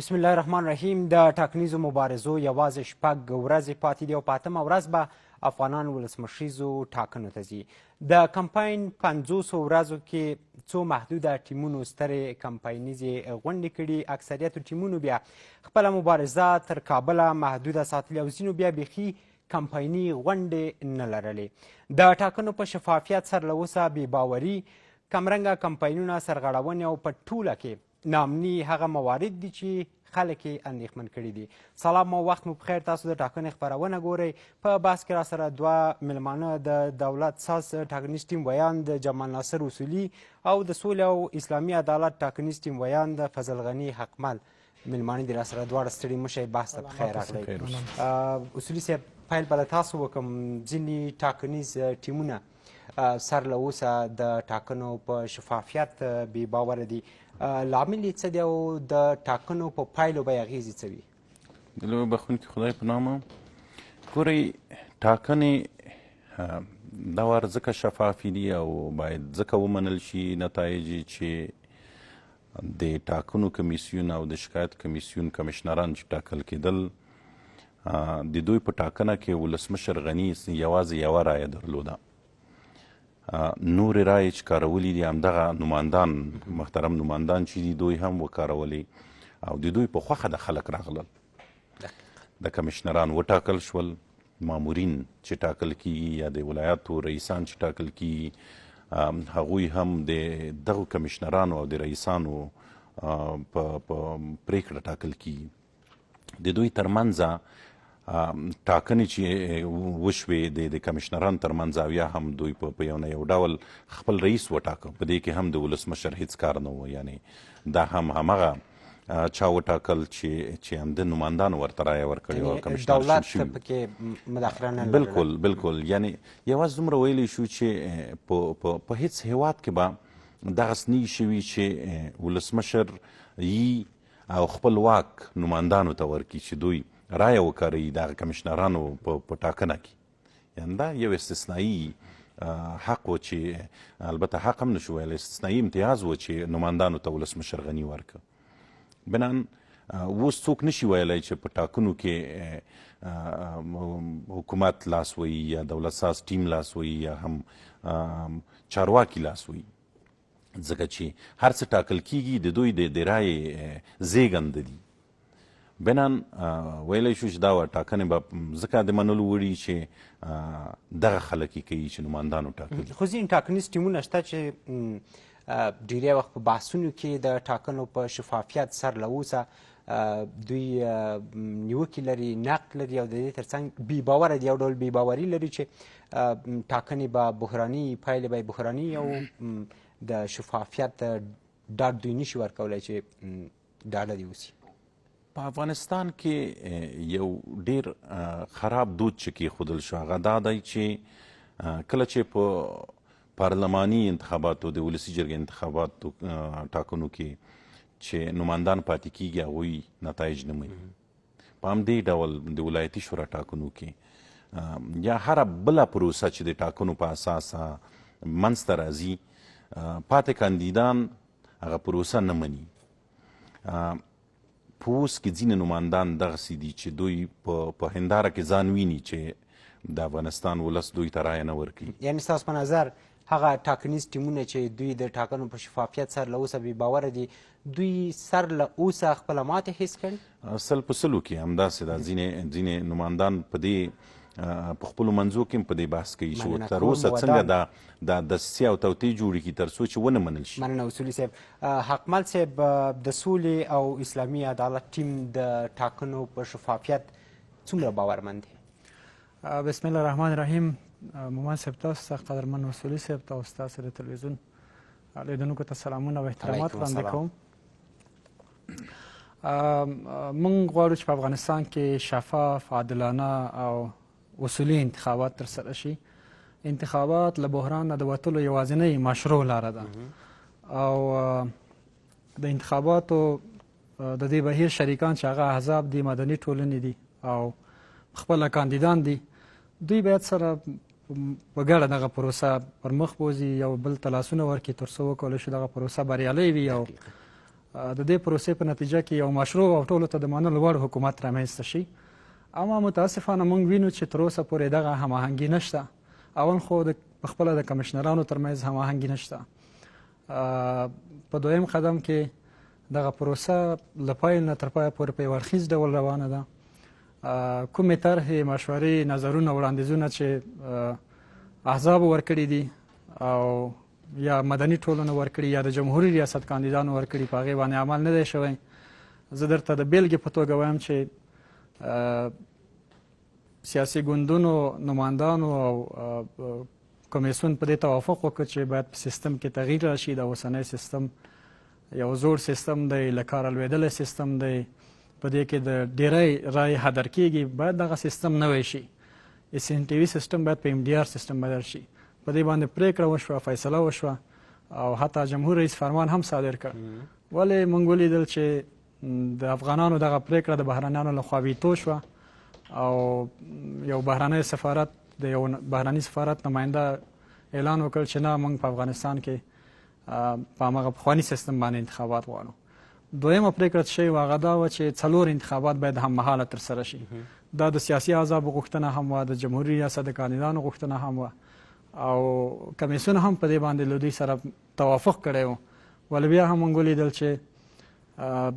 بسم الله الرحمن الرحیم. د ټاکنیزو مبارزو یوازې شپږ ورځې پاتې دي او په اتمه ورځ به افغانان ولسمشریزو ټاکنو ته ځي. د کمپاین 500 ورځو کې څو محدوده ټیمونو سترې کمپاینیزې غونډې کړي. اکثریتو ټیمونو بیا خپله مبارزه تر کابله محدوده ساتلې او ځینو بیا بیخي کمپایني غونډې نه لرلې. د ټاکنو په شفافیت سره له اوسه بېباوري، کمرنګه کمپاینونه، سرغړونې او په ټوله کې ناامني هغه موارد دي چې خلک یې اندېښمن کړي دي. سلام او وخت مو بخیر. تاسو د ټاکنې خپرونه ګورئ. په بحث کې راسره دوه میلمانه د دولت ساز ټاکنیز ټیم ویان د جمال ناصر اصولي او د سولې او اسلامي عدالت ټاکنیز ټیم ویان د فضل غني حقمل میلمانه دي راسره. دواړه ستړي مه شئ، بحث ته پخیر راغلی. اصولي صاحب، پیل به له تاسو وکړم. ځینې ټاکنیز ټیمونه سر له اوسه د ټاکنو په شفافیت بې باوره دي. لامل یې څه دی او د ټاکنو په پایلو به یې اغېزې څه وي؟ د لوی بخښونکي خدای په نامه، ګورئ ټاکنې دا وار ځکه شفافې دي او باید ځکه ومنل شي نتایج چې د ټاکنو کمیسیون او د شکایت کمیسیون کمشنران چې ټاکل کېدل، د دوی په ټاکنه کې ولسمشر غني یوازې یوه رایه درلوده. نورې رایې چې کارولي دي همدغه نوماندان، محترم نوماندان چې دي دوی هم وکارولي او د دوی په خوښه د خلک راغلل. د کمشنران وټاکل شول، مامورین چې ټاکل کیږي یا د ولایاتو رئیسان چې ټاکل کیږي هغوی هم د دغو کمشنرانو او د رئیسانو په پریکړه ټاکل کیږي. د دوی ترمنځه ټاکنې چې وشوې د کمشنران ترمنځ او یا هم دوی په یو نه یو ډول خپل رئیس وټاکه. په دې کې هم د ولسمشر هیڅ کار نه و، یعنې دا هم همغه چا وټاکل چې همده نوماندانو ورته رایه ورکړې وه، کمشنر شوي. دولت پکې مداخله نه لرله. بالکل بالکل، یعنې یوازې دومره ویلی شو چې په هیڅ هیواد کې به دغسې نه شوي چې ولسمشر یي او خپل واک نوماندانو ته ورکړي چې دوی رایه وکاروي دغه کمشنرانو په ټاکنه کې. یعنې دا یو استثنایي حق و چې البته حق هم نشو ویلی، استثنایي امتیاز و چې نوماندانو ته ولسمشر غني ورکه. بنان اوس څوک نشي ویلی چې په ټاکنو کې حکومت لاس وهي یا دولت ساز ټیم لاس وهي یا هم چارواکي لاس وهي، ځکه چې هر څه ټاکل کیږي د دوی د رایې زیږنده دي. بنان ویلی شو چې دا ټاکنې به ځکه د منلو وړي چې دغه خلک یې کوي چې نوماندانو ټاکلي. خو ځینې ټاکنیز ټیمونه شته چې ډیری وخت په بحثونو کې د ټاکنو په شفافیت سر له اوسه دوی نیوکې لري، نقد لري او د دې ترڅنګ بې باوره دي، یو ډول بې باوري لري چې ټاکنې به بحراني، پایلې به یې بحراني او د شفافیت ډاډ دوی نشي ورکولی چې ډاډه دې اوسي. په افغانستان کې یو ډیر خراب دود چې کېښودل شو هغه دا دی چې کله چې په پارلماني انتخاباتو د ولسي جرګې انتخاباتو ټاکنو کې چې نوماندان پاتې کیږي هغوی نتایج نه مني. په همدې ډول د ولایتي شورا ټاکنو کې یا هره بله پروسه چې د ټاکنو په اساس منځته راځي، پاتې کاندیدان هغه پروسه نه مني. په اوس کې ځینې نوماندان دغسې دي چې دوی په هنداره کې ځان ویني چې د افغانستان ولس دوی ته رایه نه ورکوي. یعنې ستاسو په نظر هغه ټاکنیز ټیمونه چې دوی د ټاکنو په شفافیت سره له اوسه بې باوره دي، دوی سر له اوسه خپله ماتې حس کړي؟ 100% کې همداسې ده. ځینې نوماندان په دې په خپلو منځو کې هم په دې بحث کوي چې تر اوسه څنګه دا دسیسې او توطیې جوړې کړي تر څو چې ونه منل شي. مننه اصولي صاحب. حقمل صاحب، د سولې او اسلامي عدالت ټیم د ټاکنو په شفافیت څومره باورمند دی؟ بسم الله الرحمن الرحیم. مومن صاحب تاسو ته، قدرمن اصولي صاحب ته او ستاسو د تلویزیون لیدونکو ته سلامونه او احترامات وړاندې کوم. موږ غواړو چې په افغانستان کې شفاف، عادلانه او اصولي انتخابات ترسره شي. انتخابات له بحران نه د وتلو یوازینۍ مشروع لاره ده او د انتخاباتو د دې بهیر شریکان چې هغه احزاب دي، مدني ټولنې دي او خپله کاندیدان دي، دوی باید سره په ګډه دغه پروسه پر مخ بوځي، یو بل ته لاسونه ورکړي تر څو وکولی شي دغه پروسه بریالۍ وي او د دې پروسې په نتیجه کې یو مشروع او ټولو ته د منلو وړ حکومت رامنځته شي. اما متاسفانه موږ وینو چې تر اوسه پورې دغه هماهنګي نشته. اول خو پخپله د کمشنرانو ترمنځ هماهنګي نشته. په دویم قدم کې دغه پروسه له پیل نه تر پایه پورې په یو اړخیز ډول روانه ده. کومې طرحې، مشورې، نظرونه، وړاندیزونه چې احزابو ورکړي دي او یا مدني ټولنه ورکړي یا د جمهوري ریاست کاندیدانو ورکړي، په هغې باندې عمل نه دی شوی. زه درته د بیلګې په توګه وایم چې سیاسي ګوندونو، نوماندانو او کمیسیون په دې توافق وکړ چې باید په سیستم کې تغییر راشي. د اوسنی سیستم یو زوړ سیستم دی، له کاره لوېدلی سیستم دی، په دې کې د ډیری رای هدر کېږي. باید دغه سیستم نوی شي. SNTV سیستم باید په MDR سیستم بدل شي. په دې باندې پریکړه وشوه، فیصله وشوه او حتی جمهور رئیس فرمان هم صادر کړ. ولې موږ ولیدل چې د افغانانو دغه پریکړه د بهرنیانو لخوا ویتو شوه او یو بهرنی سفارت د یو بهرني سفارت نماینده اعلان وکړ چې نه، موږ په افغانستان کې په همغه پخواني سیستم باندې انتخابات غواړو. دویمه پریکړه شوې وه هغه دا وه چې 4 انتخابات باید هم مهاله ترسره شي. دا د سیاسي احزابو غوښتنه هم وه، د جمهوري ریاست د کاندیدانو غوښتنه هم وه او کمیسیون هم په دې باندې له دوی سره توافق کړی و. ولې بیا هم موږ ولیدل چې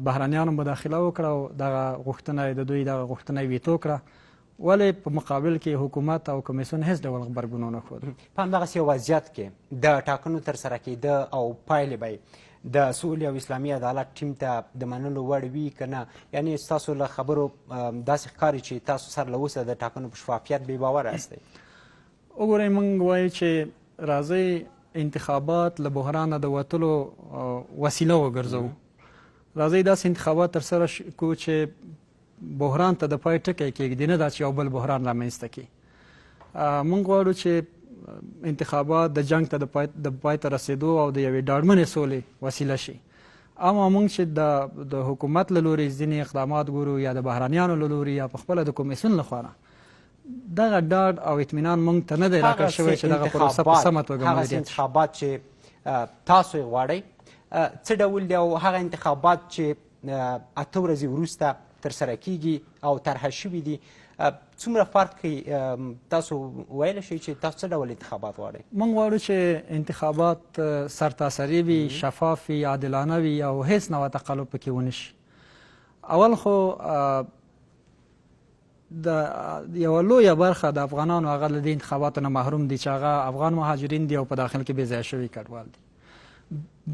بهرنیانو مداخله وکړه او دغه غوښتنه د دوی دغه غوښتنه ویتو کړه. ولې په مقابل کې حکومت او کمیسیون هیڅ ډول غبرګون ونه ښود. په همدغسې وضعیت کې د ټاکنو ترسره کېده او پایلې به د اصولي او اسلامي عدالت ټیم ته د منلو وړ وي که نه؟ یعنې ستاسو له خبرو داسې ښکاري چې تاسو سر له اوسه د ټاکنو په شفافیت بې باوره هستئ. وګورئ، موږ وایو چې راځئ انتخابات له بحرانه د وتلو وسیله وګرځوو. راځئ داسې انتخابات ترسره کړو چې بحران ته د پای ټکی کېږدي، نه دا چې یو بل بحران رامنځته کړي. موږ غواړو چې انتخابات د جنګ ته د پای ته رسېدو او د یوې ډاډمنې سولې وسیله شي. اما موږ چې د حکومت له لورې ځینې اقدامات ګورو یا د بهرنیانو له لورې یا پخپله د کمیسیون لخوا دغه ډاډ او اطمینان موږ ته نه دی راکړل شوی چې دغه پروسه په سمه توګه مدیریت شي. انتخابات چې تاسو یې غواړئ څه ډول دی او هغه انتخابات چې 8 ورځې وروسته ترسره کیږي او طرحه شوي دي څومره فرق کوي؟ تاسو ویلی شئ چې تاسو څه ډول انتخابات غواړئ؟ موږ غواړو چې انتخابات سرتاسري وي، شفاف وي، عادلانه وي او هیڅ نوع تقلب پکې ونه شي. اول خو د یوه لویه برخه د افغانانو هغه له دې انتخاباتو نه محروم دي چې هغه افغان مهاجرین دي او په داخل کې بې ځایه شوي کډوال دي.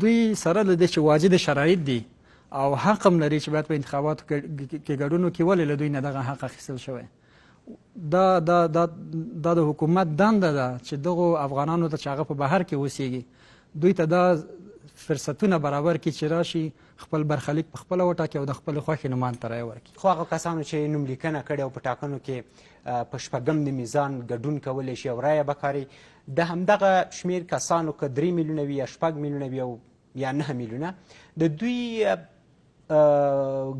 دوی سره له دې چې واجد شرایط دي او حق هم لري چې باید په انتخاباتو کې ګډون وکړي، ولې له دوی نه دغه حق اخیستل شوی؟ دا د حکومت دنده ده چې دغو افغانانو ته چې هغه په بهر کې اوسیږي دوی ته دا فرصتونه برابر کړي چې راشي خپل برخلیک په خپله وټاکي او د خپلې خوښې نومان ته رایه ورکړي. خو هغه کسانو چې نوملیکنه کړې او په ټاکنو کې په 6 د میزان ګډون کولی شي او رایه بکاري، د همدغه شمیر کسانو که 3 میلیونه وي یا 6 میلیونه وي یا 9 میلیونه، د دوی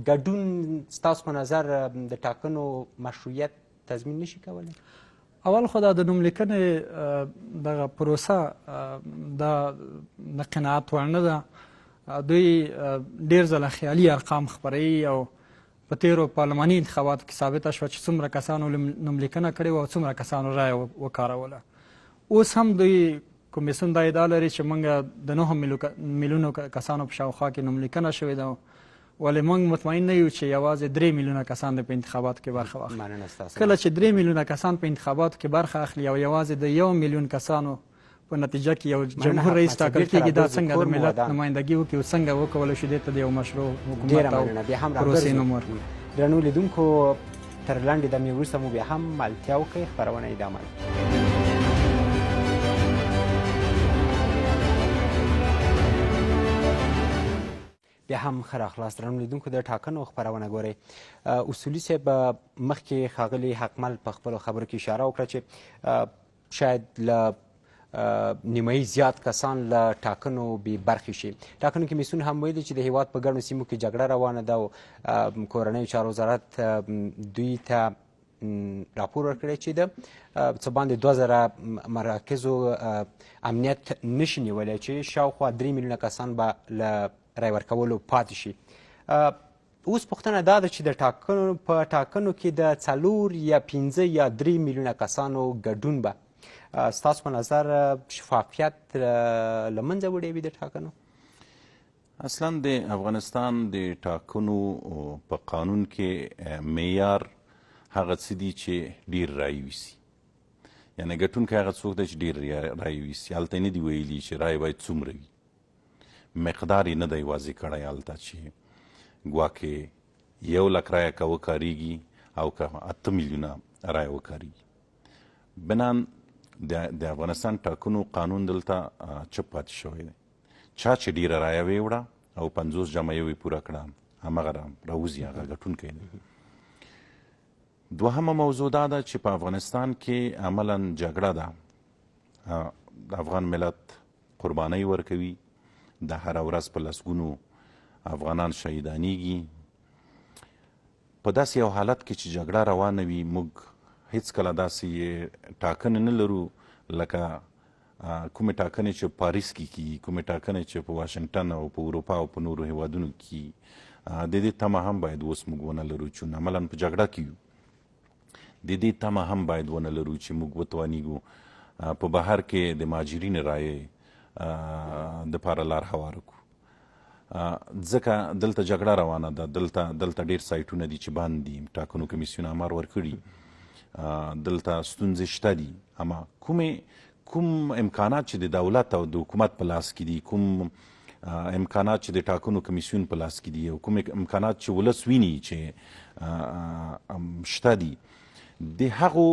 ګډون ستاسو په نظر د ټاکنو مشروعیت تضمین نشي کولی؟ اول خو دا د نوملیکنې دغه پروسه دا د قناعت وړ نه ده. دوی ډېر ځله خیالي ارقام خپروي او په تیرو پارلماني انتخاباتو کې ثابته شوه چې څومره کسانو نوملیکنه کړې وه او څومره کسانو رایه وکاروله. اوس هم دوی کمیسیون دا ادعا لري چې موږ د 9 میلیونو کسانو په شاوخوا کې نوملیکنه شوې ده، ولې موږ مطمئن نه یو چې یوازې 3 میلیونه کسان په انتخاباتو کې برخه واخلي. کله چې 3 میلیونه کسان په انتخاباتو کې برخه اخلي او یوازې د 1 میلیون کسانو په نتیجه کې یو جمهور رئیس ټاکل کېږي، دا څنګه د ملت نمایندګي وکړي او څنګه وکولی شي دې ته د یو مشروع حکومت او پروسې نوم ورکړي؟ درنو لیدونکو، تر لنډې دمې وروسته مو بیا هم ملتیا وکړئ، خپرونه ادامه ده. بیا هم ښه راغلاست درنو لیدونکو، د ټاکنو خپرونه ګورئ. اصولي صاحب مخکې ښاغلي حقمل په خپلو خبرو کې اشاره وکړه چې شاید له نیمایي زیات کسان له ټاکنو بې برخې شي. ټاکنو کمیسیون هم ویلي چې د هیواد په ګڼو سیمو کې جګړه روانه ده او کورنیو چارو وزارت دوی ته راپور ورکړی چې د څه باندې 2000 مراکزو امنیت نشي نیولی، چې شاوخوا 3 میلیونه کسان به له رای ورکولو پاتې شي. اوس پوښتنه دا ده چې په ټاکنو کې د 4 یا 5 یا 3 میلیونه کسانو ګډون به ستاسو په نظر شفافیت له منځه وړی وي د ټاکنو؟ اصلا د افغانستان د ټاکنو په قانون کې معیار هغه څه دي چې ډیر رای ویسي، یعنې ګټونکی هغه څوک دی چې ډیر رای ویسي. هلته یې نه دي ویلي چې رای باید څومره وي، مقدار یې نه دی واضح کړی هلته چې ګواکې 1 لک رایه که وکارېږي او که 8 میلیونه رایه وکارېږي. بنان د افغانستان ټاکنو قانون دلته چپ پاتې شوی دی. چا چې ډیره رایه ویوړه او 50 جمع یې پوره کړه همغه راوځي، هغه ګټونکی دی. دوهمه موضوع دا ده چې په افغانستان کې عملا جګړه ده. د افغان ملت قربانۍ ورکوي، د هره ورځ په لسګونو افغانان شهیدانیږي. په داسې یو حالت کې چې جګړه روانه وي، موږ هیڅکله داسې ټاکنې نه لرو لکه کومې ټاکنې چې پاریس کې کیږي، کومې ټاکنې چې په واشنګټن او په اروپا او په نورو هیوادونو کې. د دې تمه هم باید اوس موږ ونه لرو چې عملا په جګړه کې یو. د دې تمه هم باید ونه لرو چې موږ وتوانیږو په بهر کې د مهاجرین رایې دپاره لار هواره کړو. ځکه دلته جګړه روانه ده، دلته ډیر سایټونه دي چې بند دي، ټاکنو کمیسیون امر ورکړي، دلته ستونزې شته دي. اما کوم امکانات چې د دولت او د حکومت په لاس کې دي، کوم امکانات چې د ټاکنو کمیسیون په لاس کې دي، او کوم امکانات چې ولس ویني چې شته دي، د هغو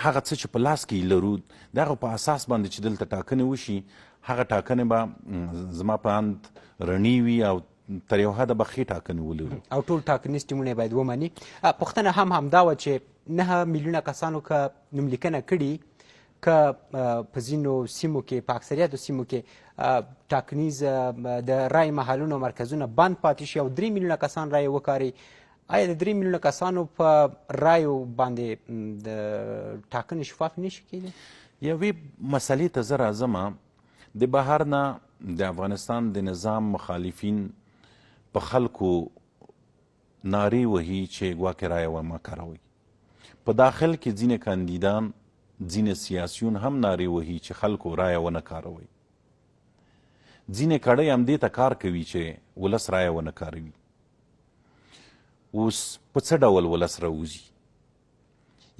هغه څه چې په لاس کې لرو د هغو په اساس باندې چې دلته ټاکنې وشي، هغه ټاکنې به زما په اند رڼې وي او تر یو حده به ښې ټاکنې ولرو او ټول ټاکنیز ټیمونه باید ومني. پوښتنه همدا وه چې 9 میلیونه کسانو که نوملیکنه کړي، که په ځینو سیمو کې، په اکثریتو سیمو کې ټاکنیز د رای محلونه او مرکزونه بند پاتې شي او 3 میلیونه کسان رای وکاري، آیا د 3 میلیونه کسانو په رایو باندې د ټاکنې شفاف نشي کېدی؟ یوې مسلې ته زه راځم. د بهر نه د افغانستان د نظام مخالفین په خلکو نارې وهي چې ګواکې رایه ومه کاروئ. په داخل کې ځینې کاندیدان، ځینې سیاسیون هم نارې وهي چې خلکو رایه ونه کاروئ. ځینې کړۍ هم دې ته کار کوي چې ولس رایه ونه کاروي. اوس په څه ډول ولس راوځي؟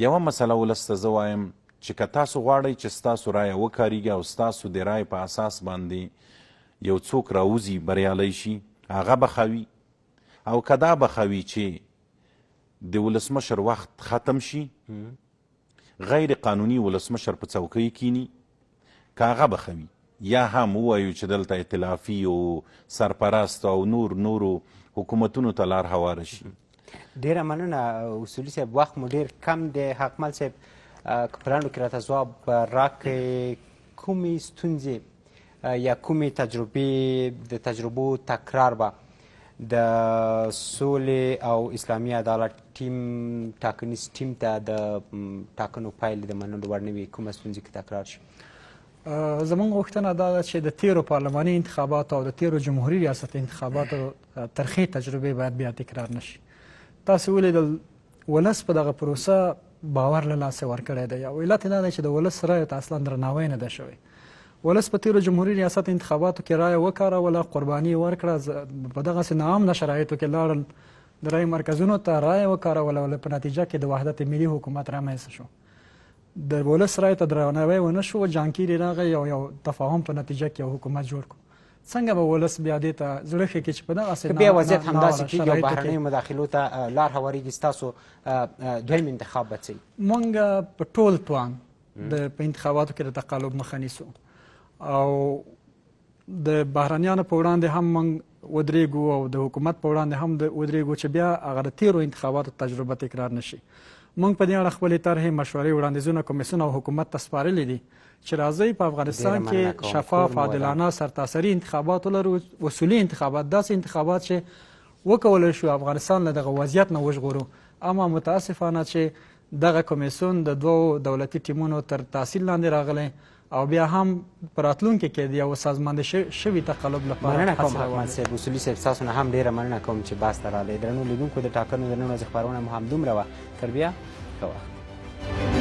یوه مسله ولس ته زه وایم چې که تاسو غواړئ چې ستاسو رایه وکاریږي او ستاسو د رای په اساس باندې یو څوک راوځي بریالی شي، هغه بخوي. او که دا بخوي چې د ولسمشر وخت ختم شي، غیر قانوني ولسمشر په څوکۍ کینی، که هغه بخوي، یا هم ووایو چې دلته ائتلافي او سرپرست او نورو حکومتونو ته لار هواره شي. ډیره مننه اصولي صاحب، وخت مو ډیر کم دی. حقمل صاحب که په لنډو کې راته ځواب راکړئ، کومې ستونزې یا کومې تجربې د تجربو تکرار به د سولې او اسلامي عدالت ټیم ټاکنیز ټیم ته د ټاکنو پایلې د منلو وړ نه وي؟ کومه ستونزې کې تکرار شي؟ زموږ غوښتنه دا ده چې د تیرو پارلماني انتخاباتو او د تیرو جمهوري ریاست انتخاباتو ترخې تجربې باید بیا تکرار نشي. تاسو ولیدل ولس په دغه پروسه باور له لاسه ورکړی دی، او علت یې دا دی چې د ولس رایو ته اصلا درناوی نه ده شوی. ولس په تیرو جمهوري ریاست انتخاباتو کې رایه وکاروله، قرباني ورکړه، په دغسې ناامنه شرایطو کې لاړل د رای مرکزونو ته رایه وکاروله، او په نتیجه کې د وحدت ملي حکومت رامنځته شو. د ولس رایو ته درناوی ونه شو، جانکیر راغی او یو تفاهم په نتیجه کې یو حکومت جوړ کړو. څنګه به ولس بیا دې ته زړه ښه کړي چې په دغسې بیا وضعیت همداسې کېږي او بهرنیو مداخلو ته لار هوارېږي؟ ستاسو دویم انتخاب به څه وي؟ موږ په ټول توان په انتخاباتو کې د تقلب مخه نیسو، او د بهرنیانو په وړاندې هم موږ ودرېږو او د حکومت په وړاندې هم ودرېږو چې بیا هغه د تیرو انتخاباتو تجربه تکرار نشي. موږ په دې اړه خپلې طرحې، مشورې، وړاندیزونه کمیسیون او حکومت ته سپارلي دي چې راځئ په افغانستان کې شفاف، عادلانه، سرتاسري انتخابات ولرو، اصولي انتخابات، داسې انتخابات چې وکولی شو افغانستان له دغه وضعیت نه وژغورو. اما متاسفانه چې دغه کمیسیون د 2 دولتي ټیمونو تر تاثیر لاندې راغلی او بیا هم په راتلونکي کې د یو سازمانده شوي تقلب لپاره مننه کوم هڅې حکمت روانې صاحب اصولي صاحب ستاسو نه هم ډېره مننه کوم چې بحث ته راغلی. درنو لیدونکو د ټاکنو د نن ورځې خپرونه مو همدومره وه. تر بیا ښه وخت.